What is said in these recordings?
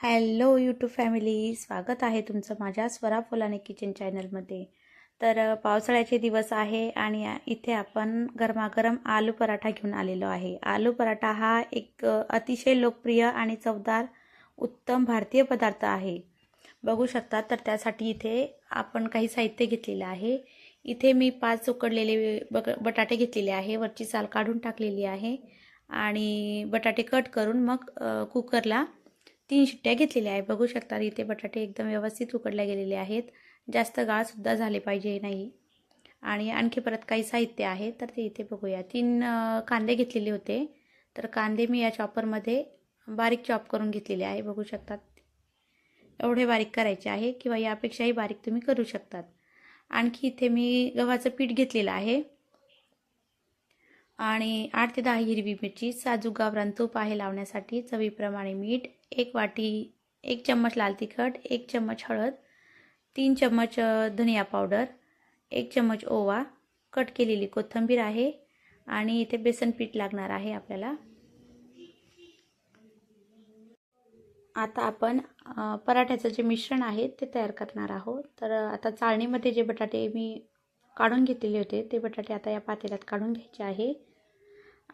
Hello YouTube family, स्वागत आहे तुमचं माझ्या स्वरा फुलाने किचन चॅनलमध्ये. तर पावसाळ्याचे दिवस आहे आणि इथे आपण गरमागरम आलू पराठा घेऊन आलेलो आहे. आलू पराठा हा एक अतिशय लोकप्रिय आणि चवदार उत्तम भारतीय पदार्थ आहे. बघू शकता. तर त्यासाठी इथे आपण काही साहित्य घेतलेलं आहे. इथे मी 5 उकडलेले बटाटे घेतलेले आहे. वरची साल काढून टाकलेली आहे आणि बटाटे कट करून मग कुकरला 3 शिट्ट्या घेतलेल्या आहे. बघू शकता इथे बटाटे एकदम व्यवस्थित उकडले गेलेले आहेत. जास्त गाळसुद्धा झाले पाहिजे नाही. आणि आणखी परत काही साहित्य आहे तर ते इथे बघूया. 3 कांदे घेतलेले होते. तर कांदे मी या चॉपरमध्ये बारीक चॉप करून घेतलेले आहे. बघू शकतात. एवढे बारीक करायचे आहे किंवा यापेक्षाही बारीक तुम्ही करू शकतात. आणखी इथे मी गव्हाचं पीठ घेतलेलं आहे आणि 8 ते 10 हिरवी मिरची, साजूक गावरान तूप आहे लावण्यासाठी, चवीप्रमाणे मीठ, 1 चम्मच लाल तिखट, 1 चम्मच हळद, 3 चम्मच धनिया पावडर, 1 चम्मच ओवा, कट केलेली कोथिंबीर आहे आणि इथे बेसन पीठ लागणार आहे आपल्याला. आता आपण पराठ्याचं जे मिश्रण आहे ते तयार करणार आहोत. तर आता चाळणीमध्ये जे बटाटे मी काढून घेतलेले होते ते बटाटे आता या पातेल्यात काढून घ्यायचे आहे.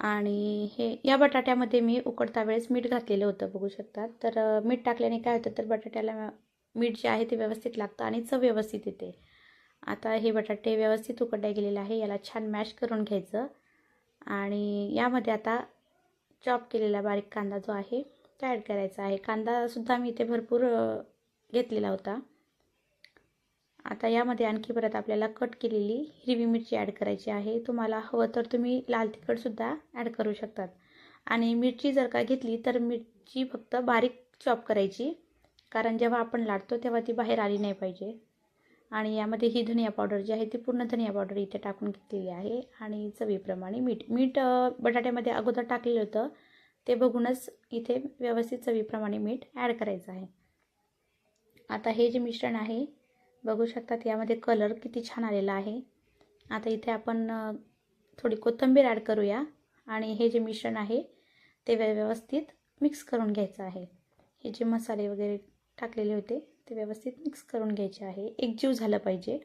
आणि हे या बटाट्यामध्ये मी उकडता वेळेस मीठ घातलेलं होतं. बघू शकता. तर मीठ टाकल्याने काय होतं तर बटाट्याला मीठ जे आहे ते व्यवस्थित लागतं आणि चव व्यवस्थित येते. आता हे बटाटे व्यवस्थित उकडले गेलेले आहे. याला छान मॅश करून घ्यायचं आणि यामध्ये आता चॉप केलेला बारीक कांदा जो आहे तो ॲड करायचा आहे. कांदासुद्धा मी इथे भरपूर घेतलेला होता. आता यामध्ये आणखी परत आपल्याला कट केलेली हिरवी मिरची ॲड करायची आहे. तुम्हाला हवं तर तुम्ही लाल तिखटसुद्धा ॲड करू शकतात. आणि मिरची जर का घेतली तर मिरची फक्त बारीक चॉप करायची, कारण जेव्हा आपण लाटतो तेव्हा ती बाहेर आली नाही पाहिजे. आणि यामध्ये ही धनिया पावडर जी आहे ती पूर्ण धनिया पावडर इथे टाकून घेतलेली आहे आणि चवीप्रमाणे मीठ बटाट्यामध्ये अगोदर टाकलेलं होतं ते बघूनच इथे व्यवस्थित चवीप्रमाणे मीठ ॲड करायचं आहे. आता हे जे मिश्रण आहे बघू शकतात यामध्ये कलर किती छान आलेला आहे. आता इथे आपण थोडी कोथिंबीर ॲड करूया आणि हे जे मिश्रण आहे ते व्यवस्थित मिक्स करून घ्यायचं आहे. हे जे मसाले वगैरे टाकलेले होते ते व्यवस्थित मिक्स करून घ्यायचे आहे. एकजीव झालं पाहिजे.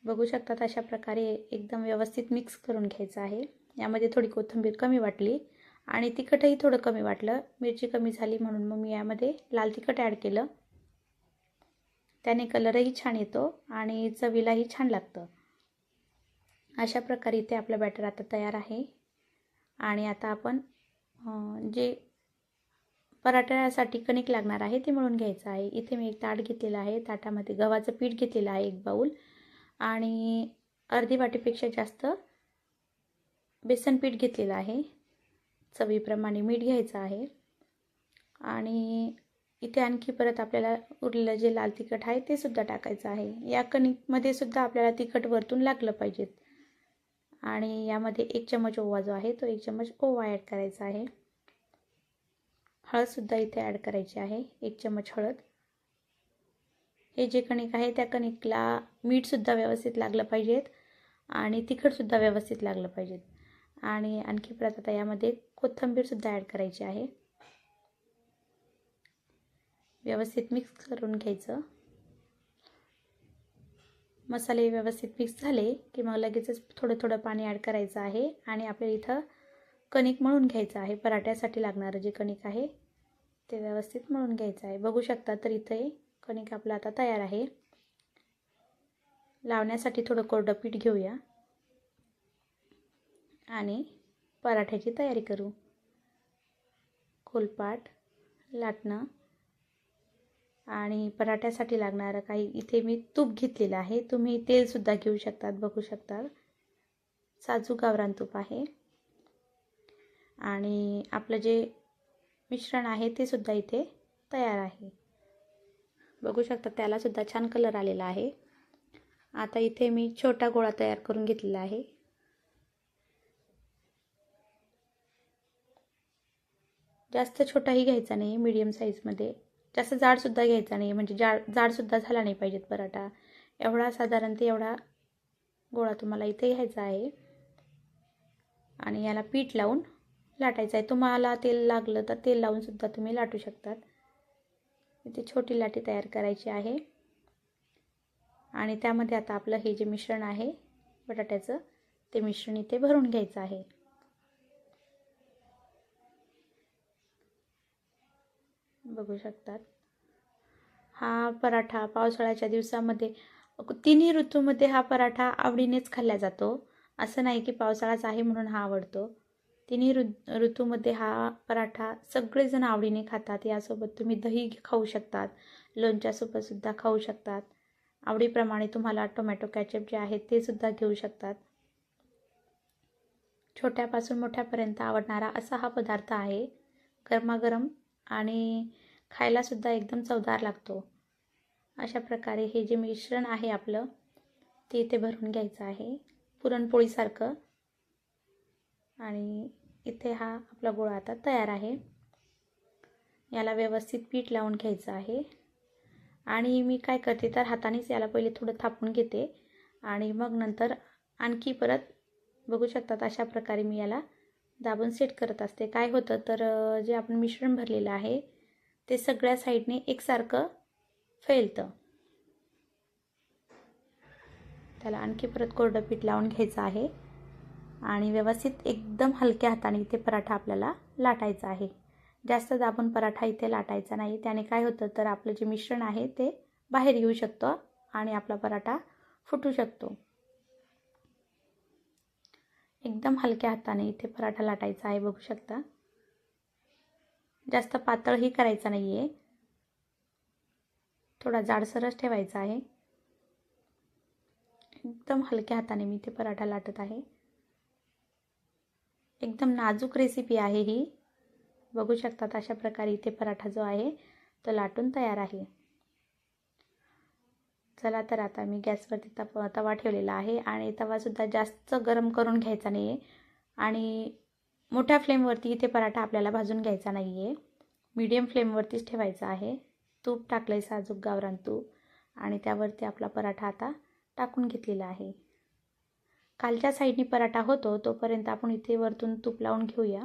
बघू शकतात अशा प्रकारे एकदम व्यवस्थित मिक्स करून घ्यायचं आहे. यामध्ये थोडी कोथिंबीर कमी वाटली आणि तिखटही थोडं कमी वाटलं. मिरची कमी झाली म्हणून मग मी यामध्ये लाल तिखट ॲड केलं. त्याने कलरही छान येतो आणि चवीलाही छान लागतं. अशा प्रकारे इथे आपलं बॅटर आता तयार आहे. आणि आता आपण जे पराठ्यासाठी कणिक लागणार आहे ते मळून घ्यायचं आहे. इथे मी एक ताट घेतलेलं आहे. ताटामध्ये गव्हाचं पीठ घेतलेलं आहे 1 बाऊल आणि अर्धी वाटीपेक्षा जास्त बेसन पीठ घेतलेलं आहे. चवीप्रमाणे मीठ घ्यायचं आहे आणि इथे आणखी परत आपल्याला उरलेलं जे लाल तिखट आहे ते सुद्धा टाकायचं आहे. या कणिकमध्ये सुद्धा आपल्याला तिखट वरतून लागलं पाहिजेत. आणि यामध्ये 1 चम्मच ओवा जो आहे तो 1 चम्मच ओवा ॲड करायचा आहे. हळदसुद्धा इथे ॲड करायची आहे. 1 चम्मच हळद. हे जे कणिक आहे त्या कणिकला मीठसुद्धा व्यवस्थित लागलं पाहिजेत आणि तिखटसुद्धा व्यवस्थित लागलं पाहिजेत. आणि आणखी परत आता यामध्ये कोथिंबीरसुद्धा ॲड करायची आहे. व्यवस्थित मिक्स करून घ्यायचं. मसाले व्यवस्थित मिक्स झाले की मग लगेचच थोडं थोडं पाणी ॲड करायचं आहे आणि आपल्याला इथं कणिक मळून घ्यायचं आहे. पराठ्यासाठी लागणारं जे कणिक आहे ते व्यवस्थित मळून घ्यायचं आहे. बघू शकता तर इथे कणिक आपलं आता तयार आहे. लावण्यासाठी थोडं कोरडं पीठ घेऊया आणि पराठ्याची तयारी करू. खोलपाट लाटणं आणि पराठ्यासाठी लागणारं काही इथे मी तूप घेतलेलं आहे. तुम्ही तेलसुद्धा घेऊ शकतात. बघू शकता साजूक गावरान तूप आहे आणि आपलं जे मिश्रण आहे ते सुद्धा इथे तयार आहे. बघू शकता त्यालासुद्धा छान कलर आलेला आहे. आता इथे मी छोटा गोळा तयार करून घेतलेला आहे. जास्त छोटाही घ्यायचा नाही, मीडियम साईजमध्ये. जास्त जाडसुद्धा घ्यायचा नाही, म्हणजे जाडसुद्धा झाला नाही पाहिजेत पराठा. एवढा साधारणतः एवढा गोळा तुम्हाला इथे घ्यायचा आहे. आणि याला पीठ लावून लाटायचं आहे. तुम्हाला तेल लागलं तर तेल लावून सुद्धा तुम्ही लाटू शकतात. इथे छोटी लाटी तयार करायची आहे आणि त्यामध्ये आता आपलं हे जे मिश्रण आहे बटाट्याचं ते मिश्रण इथे भरून घ्यायचं आहे. बघू शकतात. हा पराठा पावसाळ्याच्या दिवसामध्ये तिन्ही ऋतूमध्ये हा पराठा आवडीनेच खाल्ला जातो. असं नाही की पावसाळाच आहे म्हणून हा आवडतो. तिन्ही ऋतूमध्ये हा पराठा सगळेजण आवडीने खातात. यासोबत तुम्ही दही खाऊ शकतात, लोणच्यासोबतसुद्धा खाऊ शकतात. आवडीप्रमाणे तुम्हाला टोमॅटो कॅचअप जे आहे ते सुद्धा घेऊ शकतात. छोट्यापासून मोठ्यापर्यंत आवडणारा असा हा पदार्थ आहे. गरमागरम आणि खायलासुद्धा एकदम चवदार लागतो. अशा प्रकारे हे जे मिश्रण आहे आपलं ते इथे भरून घ्यायचं आहे पुरणपोळीसारखं. आणि इथे हा आपला गोळा आता तयार आहे. याला व्यवस्थित पीठ लावून घ्यायचं आहे. आणि मी काय करते तर हातानेच याला पहिले थोडं थापून घेते आणि मग नंतर आणखी परत बघू शकतात अशा प्रकारे मी याला दाबून सेट करत असते. काय होतं तर जे आपण मिश्रण भरलेलं आहे ते सगळ्या साईडने एकसारखं फैलतं. त्याला आणखी परत कोरडं पीठ लावून घ्यायचं आहे आणि व्यवस्थित एकदम हलक्या हाताने इथे पराठा आपल्याला लाटायचा आहे. जास्त दाबून पराठा इथे लाटायचा नाही. त्याने काय होतं तर आपलं जे मिश्रण आहे ते बाहेर येऊ शकतं आणि आपला पराठा फुटू शकतो. एकदम हलक्या हाताने इथे पराठा लाटायचा आहे. बघू शकता. जास्त पातळही करायचा नाही आहे, थोडा जाडसरच ठेवायचा आहे. एकदम हलक्या हाताने मी इथे पराठा लाटत आहे. एकदम नाजूक रेसिपी आहे ही. बघू शकतात अशा प्रकारे इथे पराठा जो आहे तो लाटून तयार आहे. चला तर आता मी गॅसवरती तवा ठेवलेला आहे आणि तवासुद्धा जास्त गरम करून घ्यायचा नाही आहे आणि मोठ्या फ्लेमवरती इथे पराठा आपल्याला भाजून घ्यायचा नाही आहे. मीडियम फ्लेमवरतीच ठेवायचा आहे. तूप टाकलं आहे, साजूक गावरान तूप, आणि त्यावरती आपला पराठा आता टाकून घेतलेला आहे. खालच्या साईडनी पराठा होतो तोपर्यंत आपण इथे वरतून तूप लावून घेऊया.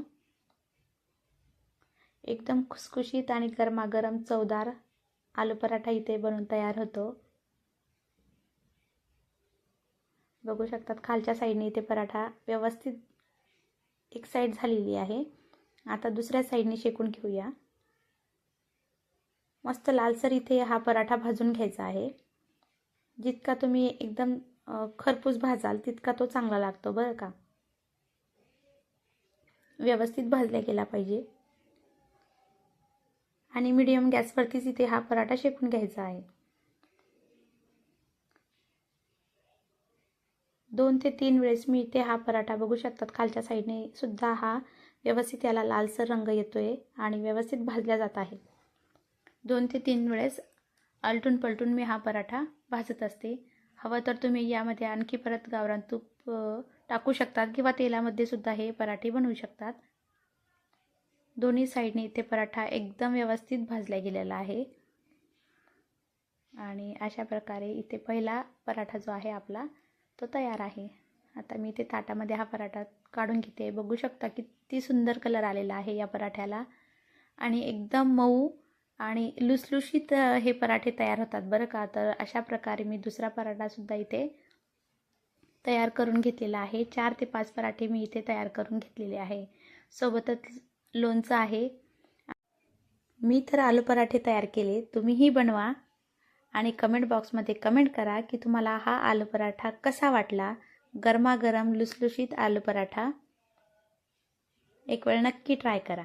एकदम खुसखुशीत आणि गरमागरम चवदार आलू पराठा इथे बनून तयार होतो. बघू शकतात खालच्या साईडने इथे पराठा व्यवस्थित एक साईड झालेली आहे. आता दुसऱ्या साईडने शेकून घेऊया. मस्त लालसर इथे हा पराठा भाजून घ्यायचा आहे. जितका तुम्ही एकदम खरपूस भाजाल तितका तो चांगला लागतो बरं का. व्यवस्थित भाजला गेला पाहिजे आणि मीडियम गॅसवरतीच इथे हा पराठा शेकून घ्यायचा आहे. 2 ते 3 वेळेस मी इथे हा पराठा बघू शकतात खालच्या साईडने सुद्धा हा व्यवस्थित याला लालसर रंग येतोय आणि व्यवस्थित भाजला जात आहे. 2 ते 3 वेळेस आलटून पलटून मी हा पराठा भाजत असते. हवं तर तुम्ही यामध्ये आणखी परत गावरान तूप टाकू शकतात किंवा तेलामध्ये सुद्धा हे पराठे बनवू शकतात. दोन्ही साईडने इथे पराठा एकदम व्यवस्थित भाजला गेलेला आहे आणि अशा प्रकारे इथे पहिला पराठा जो आहे आपला तो तयार आहे. आता मी इथे ताटामध्ये हा पराठा काढून घेते. बघू शकता किती सुंदर कलर आलेला आहे या पराठ्याला आणि एकदम मऊ आणि लुसलुशीत हे पराठे तयार होतात बरं का. तर अशा प्रकारे मी दुसरा पराठासुद्धा इथे तयार करून घेतलेला आहे. 4 ते 5 पराठे मी इथे तयार करून घेतलेले आहे. सोबतच लोणचं आहे. मी तर आलू पराठे तयार केले. तुम्हीही बनवा आणि कमेंट बॉक्समध्ये कमेंट करा की तुम्हाला हा आलू पराठा कसा वाटला. गरमागरम लुसलुशीत आलू पराठा एक वेळ नक्की ट्राय करा.